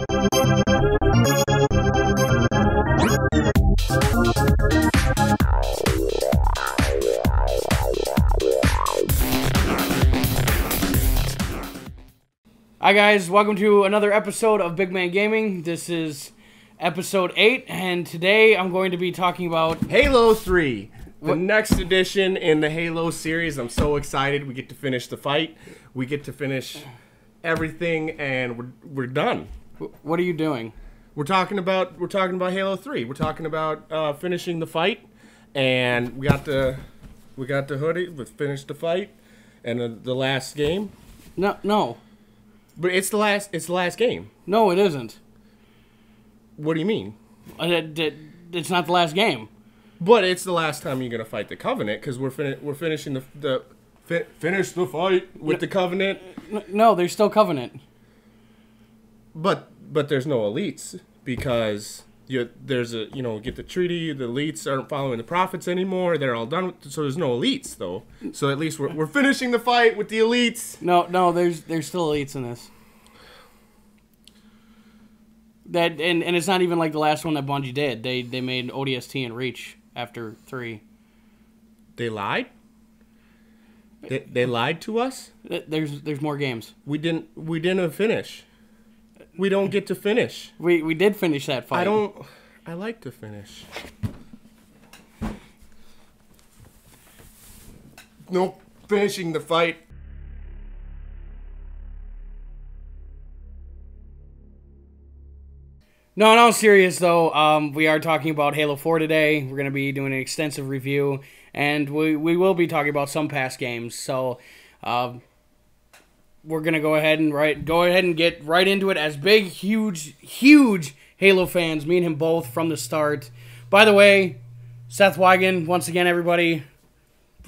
Hi guys, welcome to another episode of Bigman Gaming. This is episode 8, and today I'm going to be talking about Halo 3, the next edition in the Halo series. I'm so excited. We get to finish the fight. We get to finish everything, and we're done. What are you doing? We're talking about Halo 3. We're talking about finishing the fight, and we got the hoodie. We finished the fight, and the last game. No. But it's the last game. No, it isn't. What do you mean? It's not the last game. But it's the last time you're gonna fight the Covenant because we're finishing finish the fight with the Covenant. No, there's still Covenant. But there's no elites because get the treaty. The elites aren't following the prophets anymore. They're all done. So there's no elites though. So at least we're finishing the fight with the elites. No, there's still elites in this. That and it's not even like the last one that Bungie did. They made ODST and Reach after 3. They lied. They lied to us. There's more games. We didn't finish. We don't get to finish. We did finish that fight. I like to finish. No finishing the fight. No, serious though. We are talking about Halo 4 today. We're going to be doing an extensive review, and we will be talking about some past games. So, we're going to go ahead and get right into it as big, huge Halo fans. Me and him both from the start. By the way, Seth Wigan, once again, everybody,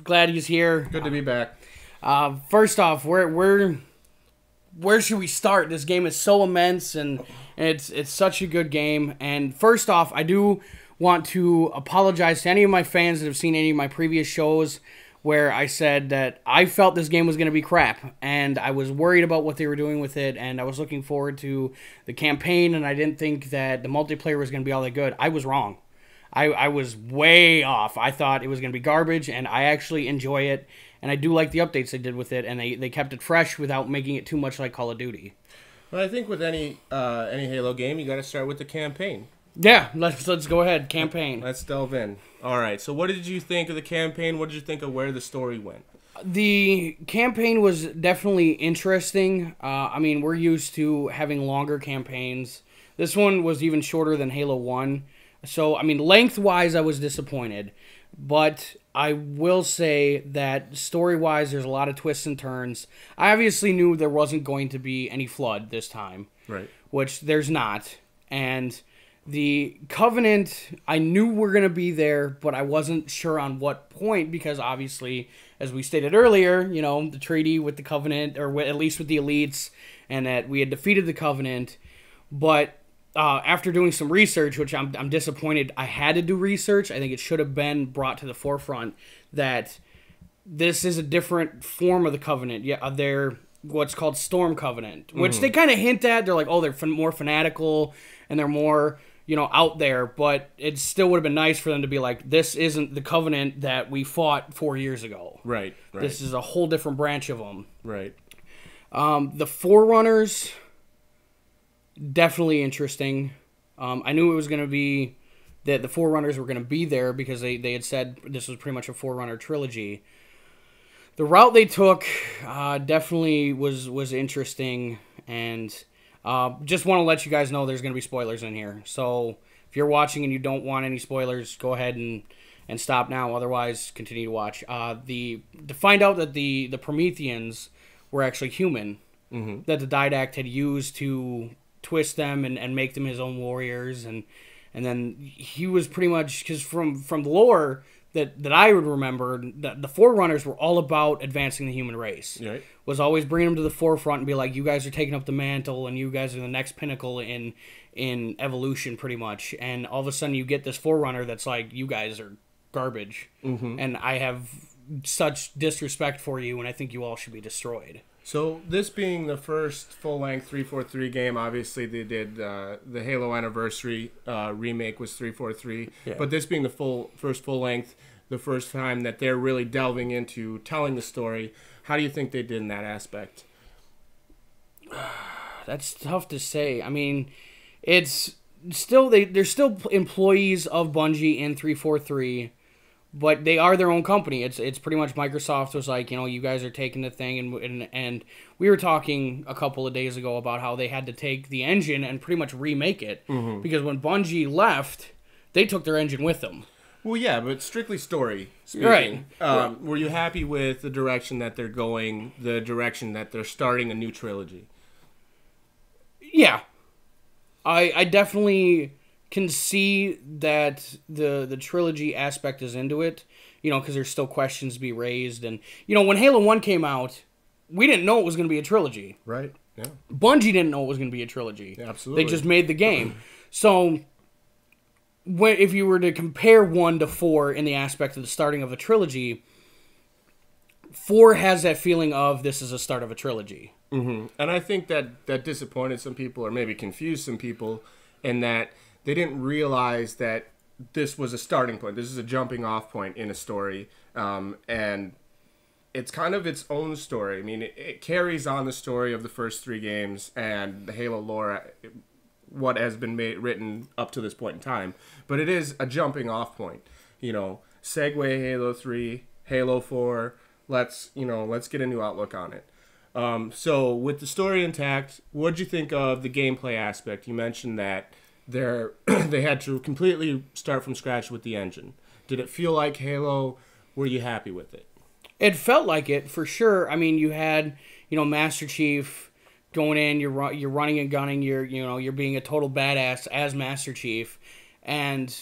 glad he's here. Good to be back. First off, where should we start? This game is so immense, and it's such a good game. And first off, I do want to apologize to any of my fans that have seen any of my previous shows where I said that I felt this game was going to be crap, and I was worried about what they were doing with it, and I was looking forward to the campaign, and I didn't think that the multiplayer was going to be all that good. I was wrong. I was way off. I thought it was going to be garbage, and I actually enjoy it, and I do like the updates they did with it, and they kept it fresh without making it too much like Call of Duty. Well, I think with any Halo game, you got to start with the campaign. Yeah, let's go ahead. Campaign. Let's delve in. All right. So, what did you think of the campaign? What did you think of where the story went? The campaign was definitely interesting. I mean, we're used to having longer campaigns. This one was even shorter than Halo 1. So, I mean, length-wise, I was disappointed. But I will say that story-wise, there's a lot of twists and turns. I obviously knew there wasn't going to be any flood this time. Right. Which there's not. And the Covenant, I knew were going to be there, but I wasn't sure on what point because obviously, as we stated earlier, the treaty with the Covenant, or at least with the elites, and that we had defeated the Covenant. But after doing some research, which I'm disappointed I had to do research, I think it should have been brought to the forefront that this is a different form of the Covenant. Yeah, they're what's called Storm Covenant, which they kind of hint at. They're like, oh, they're more fanatical and they're more out there, but it still would have been nice for them to be like, this isn't the Covenant that we fought 4 years ago. Right. This is a whole different branch of them. Right. The Forerunners, definitely interesting. I knew it was going to be that the Forerunners were going to be there because they had said this was pretty much a Forerunner trilogy. The route they took definitely was interesting, and just want to let you guys know there's going to be spoilers in here. So if you're watching and you don't want any spoilers, go ahead and stop now. Otherwise, continue to watch. To find out that the Prometheans were actually human, that the Didact had used to twist them and make them his own warriors, and then he was pretty much, because from the lore that I would remember, the Forerunners were all about advancing the human race. Right. Was always bringing them to the forefront and be like, you guys are taking up the mantle and you guys are the next pinnacle in evolution, pretty much. And all of a sudden you get this Forerunner that's like, you guys are garbage. And I have such disrespect for you, and I think you all should be destroyed. So this being the first full-length 343 game, obviously they did the Halo Anniversary remake was 343, but this being the first full-length, the first time that they're really delving into telling the story, how do you think they did in that aspect? That's tough to say. I mean, it's still they're still employees of Bungie in 343. But they are their own company. It's pretty much Microsoft was like, you guys are taking the thing, and we were talking a couple of days ago about how they had to take the engine and pretty much remake it because when Bungie left, they took their engine with them. Well, yeah, but strictly story speaking, right. Were you happy with the direction that they're going, the direction that they're starting a new trilogy? Yeah, I definitely can see that the trilogy aspect is into it, because there's still questions to be raised. And, when Halo 1 came out, we didn't know it was going to be a trilogy. Right, yeah. Bungie didn't know it was going to be a trilogy. Yeah, absolutely. They just made the game. So, if you were to compare 1 to 4 in the aspect of the starting of a trilogy, 4 has that feeling of this is a start of a trilogy. Mm-hmm. And I think that disappointed some people or maybe confused some people in that they didn't realize that this was a starting point. This is a jumping off point in a story. And it's kind of its own story. I mean, it carries on the story of the first 3 games and the Halo lore, what has been written up to this point in time. But it is a jumping off point. Segue Halo 3, Halo 4. Let's get a new outlook on it. So with the story intact, what'd you think of the gameplay aspect? You mentioned that they had to completely start from scratch with the engine. Did it feel like Halo? Were you happy with it? It felt like it for sure. I mean, you had Master Chief going in. You're running and gunning. You're being a total badass as Master Chief. And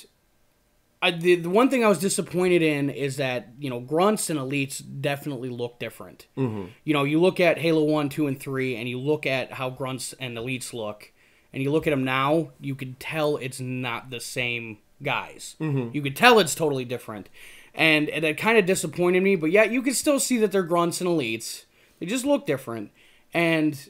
the one thing I was disappointed in is that grunts and elites definitely look different. Mm-hmm. You look at Halo 1, 2, and 3, and you look at how grunts and elites look. And you look at them now, you could tell it's not the same guys. Mm-hmm. You could tell it's totally different. And that kind of disappointed me. But yeah, you could still see that they're grunts and elites. They just look different. And,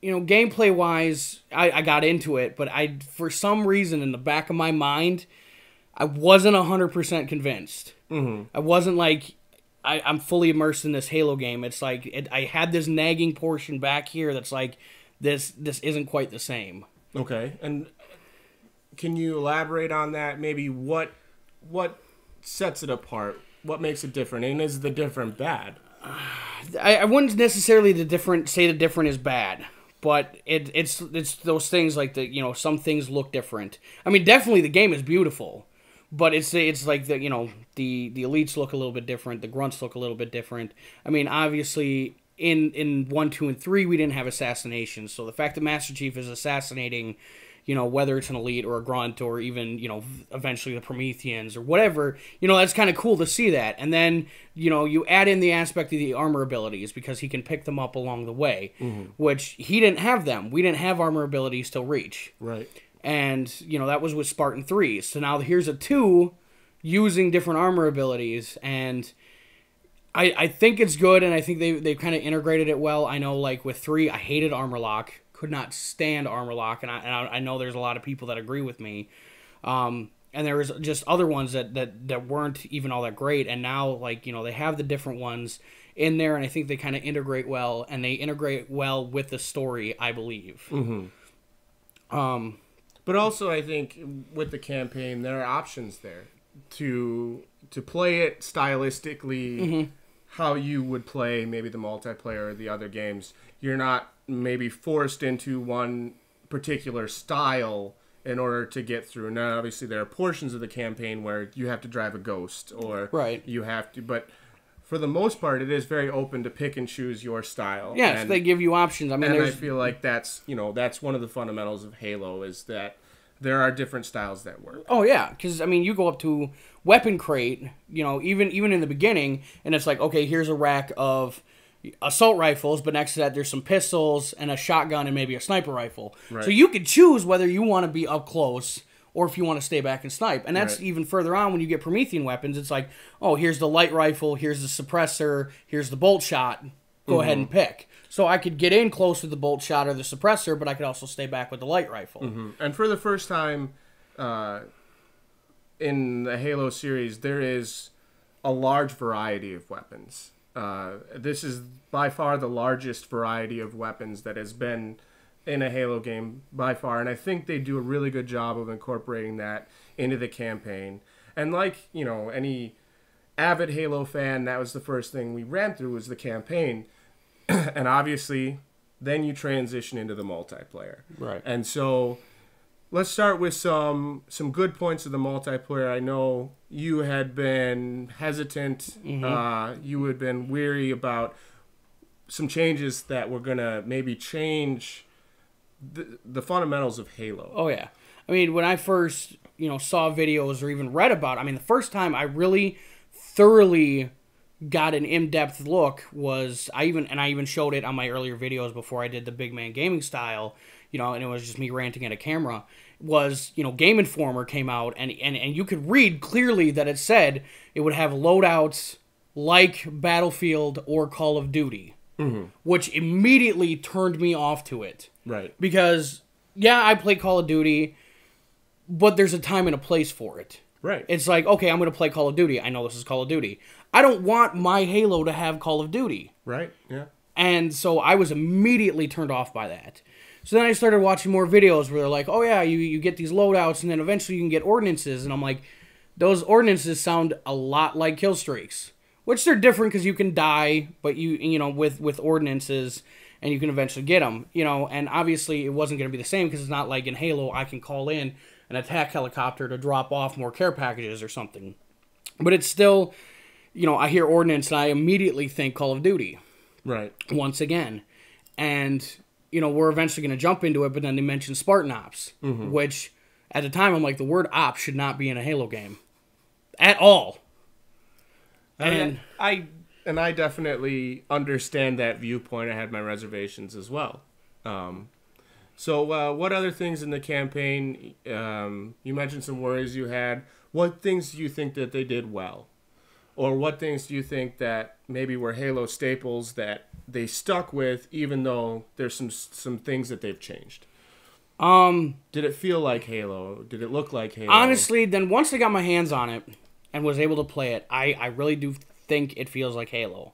gameplay-wise, I got into it. But for some reason, in the back of my mind, I wasn't 100% convinced. Mm-hmm. I wasn't like, I'm fully immersed in this Halo game. It's like, I had this nagging portion back here that's like, This isn't quite the same. Okay, and can you elaborate on that? Maybe what sets it apart? What makes it different? And is the different bad? I wouldn't necessarily say the different is bad, but it's those things like some things look different. I mean, definitely the game is beautiful, but it's like the elites look a little bit different. The grunts look a little bit different. I mean, obviously. In 1, 2, and 3, we didn't have assassinations. So the fact that Master Chief is assassinating, whether it's an elite or a grunt or even, eventually the Prometheans or whatever, that's kind of cool to see that. And then, you add in the aspect of the armor abilities because he can pick them up along the way, which he didn't have them. We didn't have armor abilities till Reach. Right. And, that was with Spartan 3. So now here's a 2 using different armor abilities and... I think it's good, and I think they've kind of integrated it well. I know, like, with 3, I hated Armor Lock. Could not stand Armor Lock, and I know there's a lot of people that agree with me. And there was just other ones that weren't even all that great, and now, like, they have the different ones in there, and I think they kind of integrate well, and they integrate well with the story, I believe. Mm-hmm. But also, I think, with the campaign, there are options there to play it stylistically... Mm-hmm. How you would play maybe the multiplayer or the other games. You're not maybe forced into one particular style in order to get through. Now, obviously, there are portions of the campaign where you have to drive a ghost or you have to, but for the most part, it is very open to pick and choose your style. Yes, and they give you options. I mean, I feel like that's one of the fundamentals of Halo is that there are different styles that work. Oh, yeah, because, I mean, you go up to Weapon Crate, even in the beginning, and it's like, okay, here's a rack of assault rifles, but next to that there's some pistols and a shotgun and maybe a sniper rifle. Right. So you could choose whether you want to be up close or if you want to stay back and snipe. And that's even further on when you get Promethean weapons. It's like, oh, here's the light rifle, here's the suppressor, here's the bolt shot go ahead and pick. So I could get in close with the bolt shot or the suppressor, but I could also stay back with the light rifle. And for the first time in the Halo series, there is a large variety of weapons. This is by far the largest variety of weapons that has been in a Halo game by far, and I think they do a really good job of incorporating that into the campaign. And like, any avid Halo fan, that was the first thing we ran through was the campaign. And obviously, then you transition into the multiplayer. Right. And so let's start with some good points of the multiplayer. I know you had been hesitant. You had been weary about some changes that were going to maybe change the fundamentals of Halo. Oh, yeah. I mean, when I first, saw videos or even read about it, I mean, the first time I really thoroughly got an in-depth look was, I even showed it on my earlier videos before I did the Bigman gaming style, and it was just me ranting at a camera, was, Game Informer came out, and you could read clearly that it said it would have loadouts like Battlefield or Call of Duty, which immediately turned me off to it. Right. Because, yeah, I play Call of Duty, but there's a time and a place for it. Right. It's like, okay, I'm going to play Call of Duty. I know this is Call of Duty. I don't want my Halo to have Call of Duty. Right, yeah. And so I was immediately turned off by that. So then I started watching more videos where they're like, oh yeah, you get these loadouts, and then eventually you can get ordinances. And I'm like, those ordinances sound a lot like kill streaks. Which they're different because you can die, but with ordinances, and you can eventually get them. And obviously it wasn't going to be the same because it's not like in Halo I can call in an attack helicopter to drop off more care packages or something. But it's still, I hear ordnance and I immediately think Call of Duty. Right. Once again. And, we're eventually going to jump into it, but then they mentioned Spartan Ops, which at the time I'm like, the word ops should not be in a Halo game. At all. And I definitely understand that viewpoint. I had my reservations as well. So what other things in the campaign? You mentioned some worries you had. What things do you think that they did well? Or what things do you think that maybe were Halo staples that they stuck with, even though there's some things that they've changed? Did it feel like Halo? Did it look like Halo? Honestly, then once I got my hands on it and was able to play it, I really do think it feels like Halo.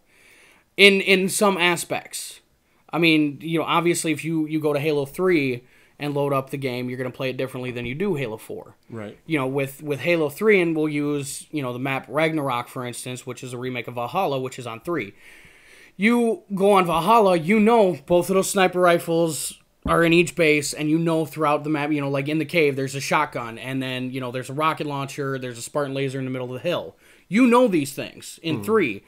In some aspects. I mean, obviously if you go to Halo 3 and load up the game, you're going to play it differently than you do Halo 4. Right. With Halo 3, and we'll use, the map Ragnarok, for instance, which is a remake of Valhalla, which is on 3. You go on Valhalla, both of those sniper rifles are in each base, and throughout the map, like in the cave, there's a shotgun, and then, there's a rocket launcher, there's a Spartan laser in the middle of the hill. These things in 3.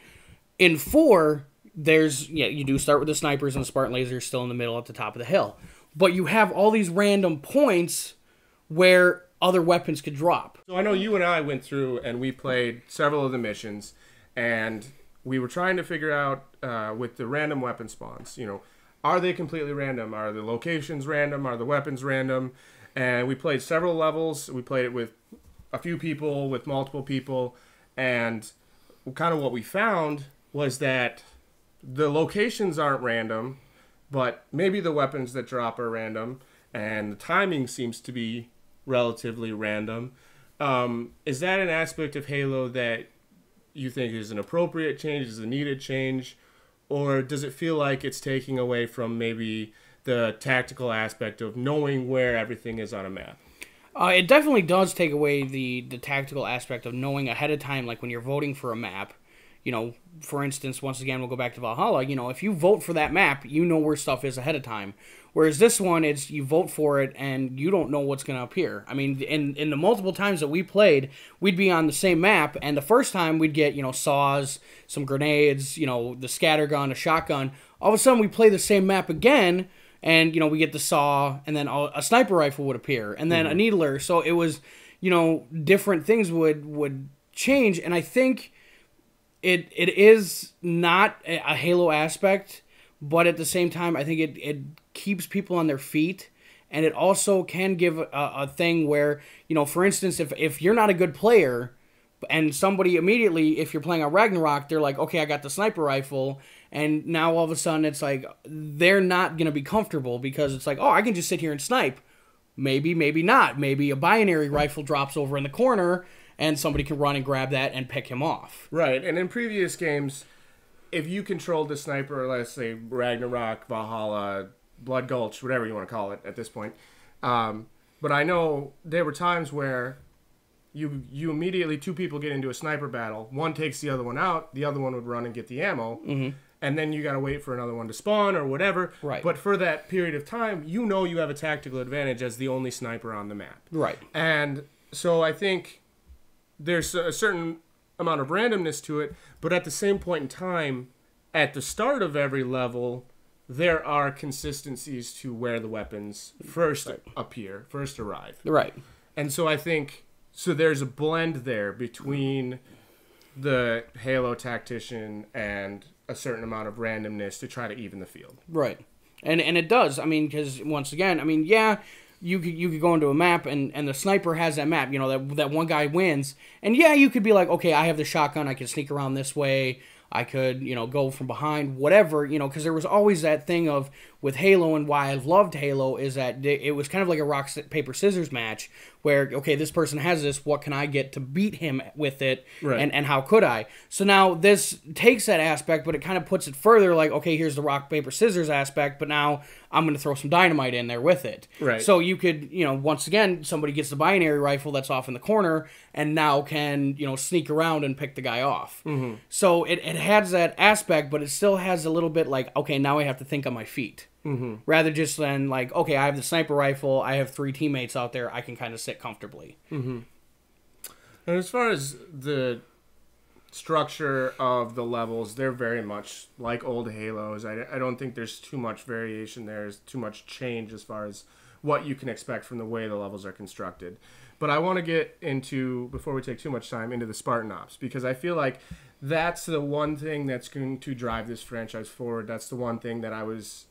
In 4, you do start with the snipers and the Spartan lasers still in the middle at the top of the hill. But you have all these random points where other weapons could drop. So I know you and I went through and we played several of the missions, and we were trying to figure out with the random weapon spawns, are they completely random? Are the locations random? Are the weapons random? And we played several levels. We played it with a few people, with multiple people, and kind of what we found was that the locations aren't random, but maybe the weapons that drop are random, and the timing seems to be relatively random. Is that an aspect of Halo that you think is an appropriate change, is a needed change, or does it feel like it's taking away from maybe the tactical aspect of knowing where everything is on a map? It definitely does take away the tactical aspect of knowing ahead of time, like when you're voting for a map. For instance, once again, we'll go back to Valhalla. If you vote for that map, you know where stuff is ahead of time. Whereas this one, it's you vote for it and you don't know what's going to appear. I mean, in the multiple times that we played, we'd be on the same map, and the first time we'd get, saws, some grenades, the scattergun, a shotgun. All of a sudden, we play the same map again, and, we get the saw, and then a sniper rifle would appear, and then a needler. So it was, different things would change, and I think it is not a Halo aspect, but at the same time, I think it keeps people on their feet, and it also can give a thing where, for instance, if you're not a good player, and somebody immediately, if you're playing on Ragnarok, they're like, okay, I got the sniper rifle, And now all of a sudden it's like they're not going to be comfortable because it's like, oh, I can just sit here and snipe. Maybe, maybe not. Maybe a binary rifle drops over in the corner and somebody can run and grab that and pick him off. Right. And in previous games, if you controlled the sniper, let's say Ragnarok, Valhalla, Blood Gulch, whatever you want to call it at this point. But I know there were times where you immediately, two people get into a sniper battle. One takes the other one out. The other one would run and get the ammo. Mm-hmm. And then you got to wait for another one to spawn or whatever. Right. But for that period of time, you know you have a tactical advantage as the only sniper on the map. Right. And so I think there's a certain amount of randomness to it. But at the same point in time, at the start of every level, there are consistencies to where the weapons first appear, first arrive. Right. And so I think... So there's a blend there between the Halo tactician and a certain amount of randomness to try to even the field. Right. And it does. I mean, because once again, I mean, yeah, you could go into a map and the sniper has that map, you know, that one guy wins. And yeah, you could be like, okay, I have the shotgun, I can sneak around this way. I could, you know, go from behind, whatever, you know, because there was always that thing of, with Halo, and why I loved Halo is that it was kind of like a rock, paper, scissors match where, okay, this person has this, what can I get to beat him with it, right. and how could I? So now this takes that aspect, but it kind of puts it further, like, okay, here's the rock, paper, scissors aspect, but now I'm going to throw some dynamite in there with it. Right. So you could, you know, once again, somebody gets the binary rifle that's off in the corner and now can, you know, sneak around and pick the guy off. Mm-hmm. So it has that aspect, but it still has a little bit like, okay, now I have to think on my feet. Mm-hmm. Rather just than like, okay, I have the sniper rifle, I have 3 teammates out there, I can kind of sit comfortably. Mm-hmm. And as far as the structure of the levels, they're very much like old Halos. I don't think there's too much variation there. There's too much change as far as what you can expect from the way the levels are constructed. But I want to get into, before we take too much time, into the Spartan Ops, because I feel like that's the one thing that's going to drive this franchise forward. That's the one thing that I was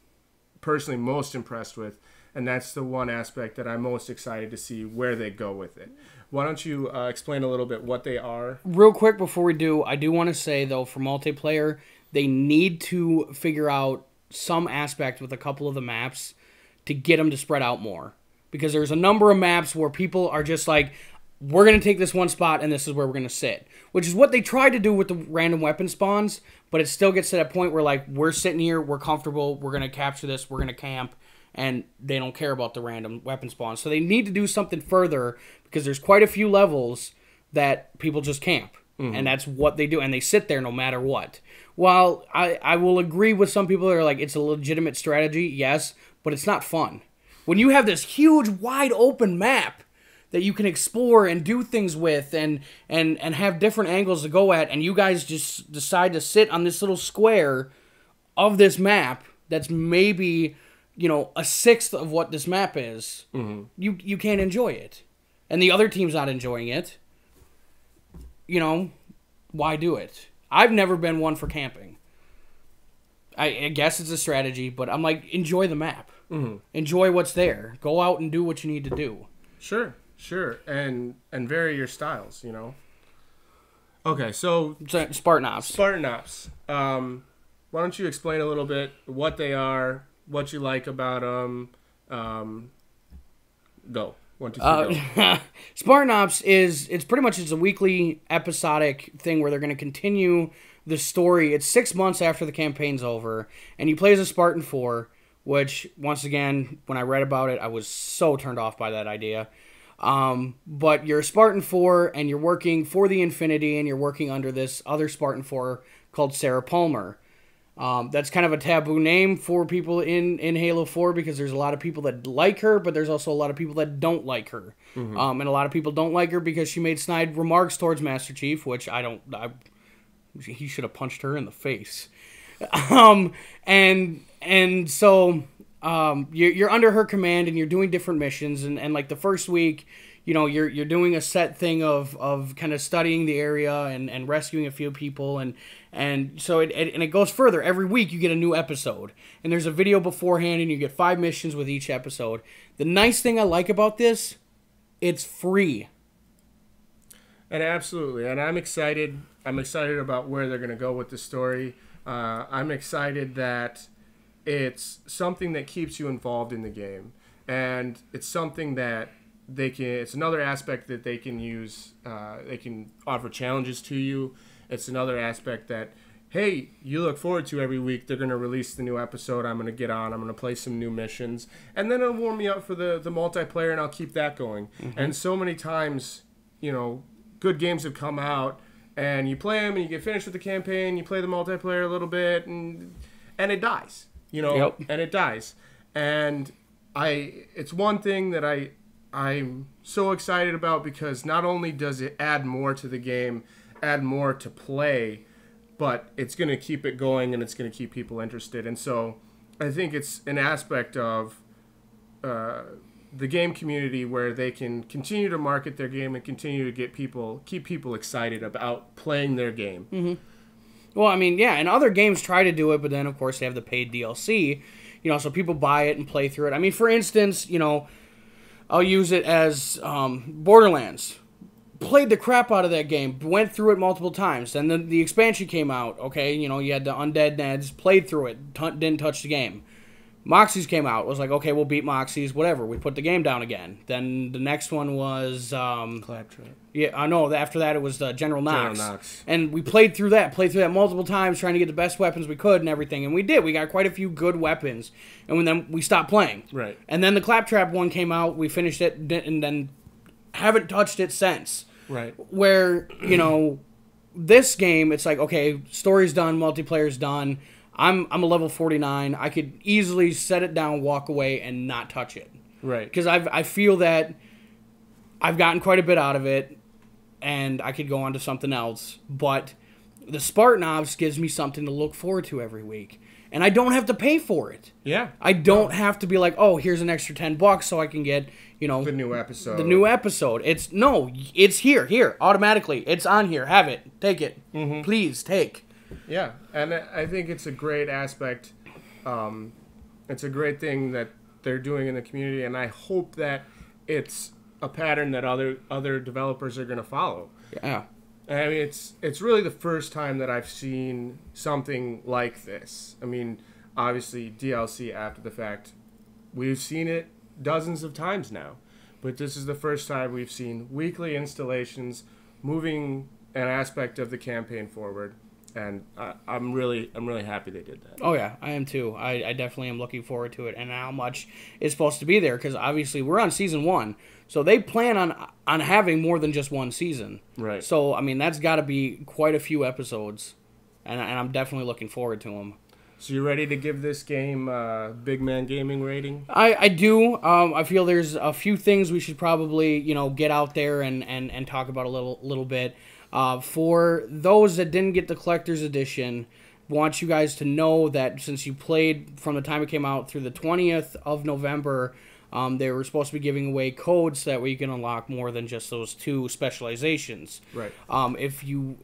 personally most impressed with, and that's the one aspect that I'm most excited to see where they go with it. Why don't you explain a little bit what they are? Real quick before we do, I do want to say, though, for multiplayer, they need to figure out some aspect with a couple of the maps to get them to spread out more. Because there's a number of maps where people are just like, we're going to take this one spot and this is where we're going to sit. Which is what they tried to do with the random weapon spawns, but it still gets to that point where, like, we're sitting here, we're comfortable, we're going to capture this, we're going to camp, and they don't care about the random weapon spawns. So they need to do something further, because there's quite a few levels that people just camp. Mm-hmm. And that's what they do, and they sit there no matter what. While I will agree with some people that are like, it's a legitimate strategy, yes, but it's not fun. When you have this huge, wide open map that you can explore and do things with and have different angles to go at, and you guys just decide to sit on this little square of this map that's maybe, you know, a sixth of what this map is, mm-hmm. you can't enjoy it. And the other team's not enjoying it. You know, why do it? I've never been one for camping. I guess it's a strategy, but I'm like, enjoy the map. Mm-hmm. Enjoy what's there. Go out and do what you need to do. Sure. And vary your styles, you know. Okay, so Spartan Ops. Spartan Ops. Why don't you explain a little bit what they are, what you like about them? Go. 1, 2, 3, go. Spartan Ops it's pretty much a weekly episodic thing where they're going to continue the story. It's 6 months after the campaign's over, and you play as a Spartan 4, which, once again, when I read about it, I was so turned off by that idea. But you're a Spartan 4, and you're working for the Infinity, and you're working under this other Spartan 4 called Sarah Palmer. That's kind of a taboo name for people in Halo 4, because there's a lot of people that like her, but there's also a lot of people that don't like her. Mm-hmm. And a lot of people don't like her because she made snide remarks towards Master Chief, which he should have punched her in the face. And so you're under her command, and you're doing different missions, and like the first week, you know, you're doing a set thing of kind of studying the area and rescuing a few people, and so it goes further. Every week you get a new episode, and there's a video beforehand, and you get 5 missions with each episode. The nice thing I like about this, it's free. And absolutely, and I'm excited about where they're going to go with the story. I'm excited that it's something that keeps you involved in the game, and it's something that it's another aspect that they can use. They can offer challenges to you. It's another aspect that, hey, you look forward to every week. They're going to release the new episode. I'm going to get on. I'm going to play some new missions. And then it'll warm me up for the multiplayer, and I'll keep that going. Mm-hmm. And so many times, good games have come out, and you play them, and you get finished with the campaign, you play the multiplayer a little bit, and it dies. Yep. And it dies. And it's one thing that I'm so excited about, because not only does it add more to the game, add more to play, but it's going to keep it going, and it's going to keep people interested. And so I think it's an aspect of the game community where they can continue to market their game and continue to keep people excited about playing their game. Mm-hmm. Well, I mean, yeah, and other games try to do it, but then, of course, they have the paid DLC, so people buy it and play through it. I mean, for instance, I'll use it as Borderlands. Played the crap out of that game, went through it multiple times. Then the expansion came out, okay? You had the Undead Neds, played through it, didn't touch the game. Moxie's came out, was like, okay, we'll beat Moxie's, whatever. We put the game down again. Then the next one was... Claptrap. Yeah, I know. After that, it was General Knox. General Knox. And we played through that multiple times, trying to get the best weapons we could and everything. And we did. We got quite a few good weapons. And then we stopped playing. Right. And then the Claptrap one came out, we finished it, and then haven't touched it since. Right. Where, this game, it's like, okay, story's done, multiplayer's done. I'm a level 49. I could easily set it down, walk away, and not touch it. Right. Because I feel that I've gotten quite a bit out of it, and I could go on to something else. But the Spartan Ops gives me something to look forward to every week. And I don't have to pay for it. Yeah. I don't have to be like, oh, here's an extra $10 so I can get, the new episode. The new episode. It's here, automatically. It's on here. Have it. Take it. Mm-hmm. Please, take. Yeah, and I think it's a great aspect. It's a great thing that they're doing in the community, and I hope that it's a pattern that other developers are going to follow. Yeah. I mean, it's really the first time that I've seen something like this. I mean, obviously, DLC after the fact, we've seen it dozens of times now. But this is the first time we've seen weekly installations moving an aspect of the campaign forward. And I'm really happy they did that. Oh, yeah, I am too. I definitely am looking forward to it, and how much is supposed to be there, because obviously we're on season 1, so they plan on having more than just one season. Right. So, I mean, that's got to be quite a few episodes, and I'm definitely looking forward to them. So you ready to give this game a Bigman Gaming rating? I do. I feel there's a few things we should probably, get out there and talk about a little bit. For those that didn't get the collector's edition, want you guys to know that since you played from the time it came out through the 20th of November, they were supposed to be giving away codes so that way you can unlock more than just those 2 specializations. Right. If you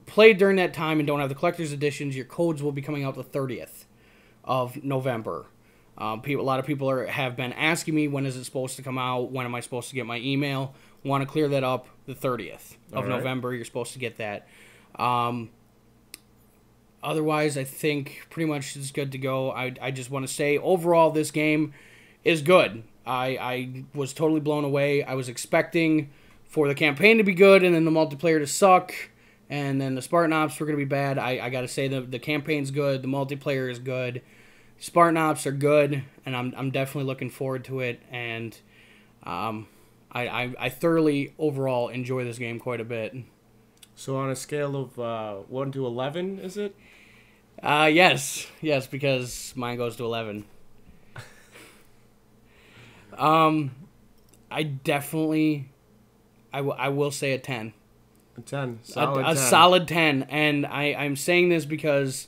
played during that time and don't have the collector's editions, your codes will be coming out the 30th of November. A lot of people have been asking me, when is it supposed to come out? When am I supposed to get my email? Want to clear that up the 30th of November. You're supposed to get that. Otherwise, I think pretty much it's good to go. I just want to say, overall, this game is good. I was totally blown away. I was expecting for the campaign to be good and then the multiplayer to suck, and then the Spartan Ops were going to be bad. I got to say, the campaign's good. The multiplayer is good. Spartan Ops are good, and I'm definitely looking forward to it, and I thoroughly overall enjoy this game quite a bit. So on a scale of 1 to 11, is it? Yes, because mine goes to 11. I definitely, I will say a 10. A 10, a solid 10, and I'm saying this because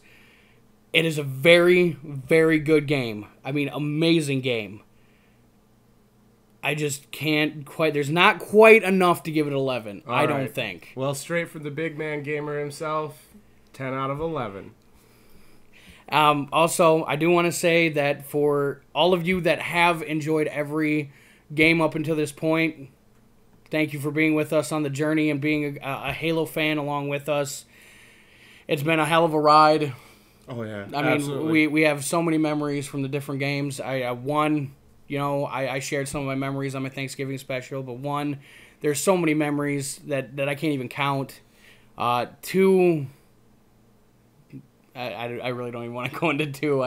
it is a very, very good game. I mean, amazing game. I just can't quite... There's not quite enough to give it 11, I don't think. Well, straight from the big man gamer himself, 10 out of 11. Also, I do want to say that for all of you that have enjoyed every game up until this point, thank you for being with us on the journey and being a Halo fan along with us. it's been a hell of a ride. Oh yeah, I mean, absolutely. we have so many memories from the different games. I shared some of my memories on my Thanksgiving special, but there's so many memories that I can't even count. Two, I really don't even want to go into two.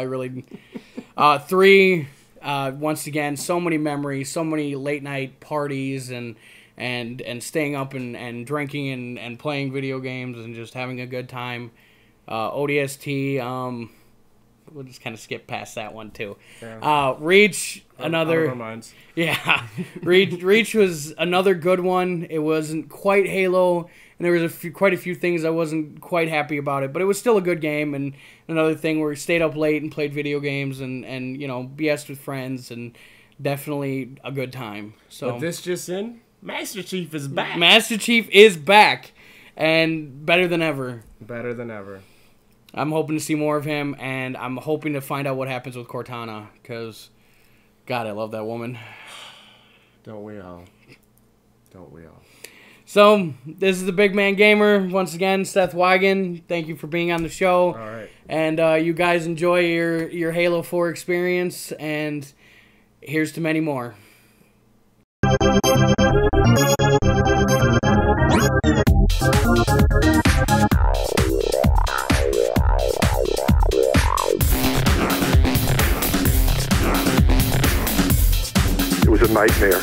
Three, once again, so many memories, so many late night parties and staying up and drinking and playing video games and just having a good time. ODST, we'll just kind of skip past that one too. Yeah. Reach, Out another. of our minds. Yeah, Reach was another good one. It wasn't quite Halo, and there was quite a few things I wasn't quite happy about it, but it was still a good game. And another thing where we stayed up late and played video games and BS'd with friends, and definitely a good time. So But this just in, Master Chief is back. Master Chief is back, and better than ever. Better than ever. I'm hoping to see more of him, and I'm hoping to find out what happens with Cortana, because, God, I love that woman. Don't we all? Don't we all? So, this is the Big Man Gamer. Once again, Seth Wagon, thank you for being on the show. All right. And you guys enjoy your Halo 4 experience, and here's to many more. It was a nightmare.